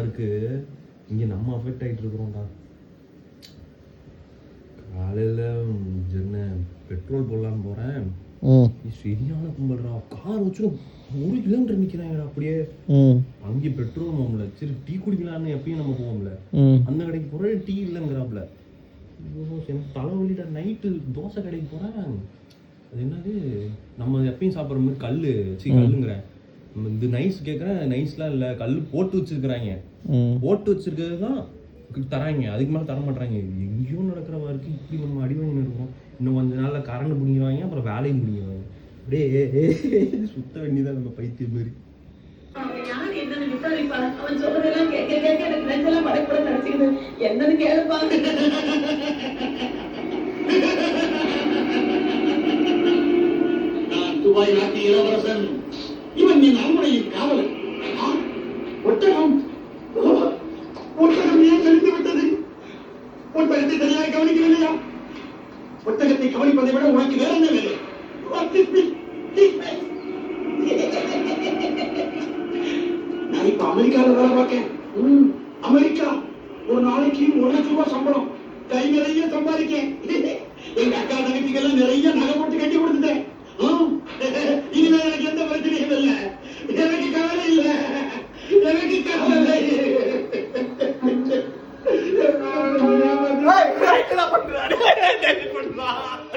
இருக்கு. இங்க நம்ம அஃபெக்ட் ஆயிட்டு இருக்கிறோம்டா. காலையில பெட்ரோல் போடலான்னு போறேன். சரியான கும்பல்றா. கார் வச்சு 1 கிலோமீட்டர் நிக்கிறாங்கடா அப்படியே. அங்கே பெட்ரோல் போகல. சரி டீ குடிக்கலான்னு எப்பயும் நம்ம போவோம்ல, அந்த கடைக்கு போற டீ இல்லைங்கிறாப்ல. எனக்கு தலைவலிடா. நைட்டு தோசை கடைக்கு போறேன். அது என்னது நம்ம எப்பயும் சாப்பிட்ற மாதிரி கல்லுங்கிறேன். நம்ம இந்த நைஸ் கேட்குறேன். நைஸ்லாம் இல்லை, கல் போட்டு வச்சிருக்கிறாங்க. போட்டு வச்சிருக்கிறது தான் தராங்க, அதுக்கு மேலே தர மாட்டாங்க. எங்கேயோ நடக்கிற மாதிரி இப்படி நம்ம அடி வாங்கி இருக்கோம். இன்னும் கொஞ்ச நாள்ல கரண்ட் முடிஞ்சிருவாங்க, அப்புறம் வேலையும் முடிஞ்சிருவாங்க. அப்படியே சுத்த வேண்டியதான் நம்ம பைத்தியம் மாதிரி. துபாய் நாட்டு இளவரசன் இவன் என் அரண்மனையின் காவலன். ஒட்டகம் ஒட்டகம் ஏன் தெரிந்து விட்டது? ஒட்டகத்தை சரியாக கவனிக்கவில்லையா? ஒட்டகத்தை கவனிப்பதை விட உனக்கு வேற என்ன வேலை? நான் இப்ப அமெரிக்காவில் வேலை பார்க்கேன். அமெரிக்கா ஒரு நாளைக்கு 1 லட்சம் ரூபாய் சம்பளம். கை நிறைய சம்பாதிக்கேன். எங்க அக்கா தங்கச்சிக்கெல்லாம் நிறைய நகை போட்டு கட்டி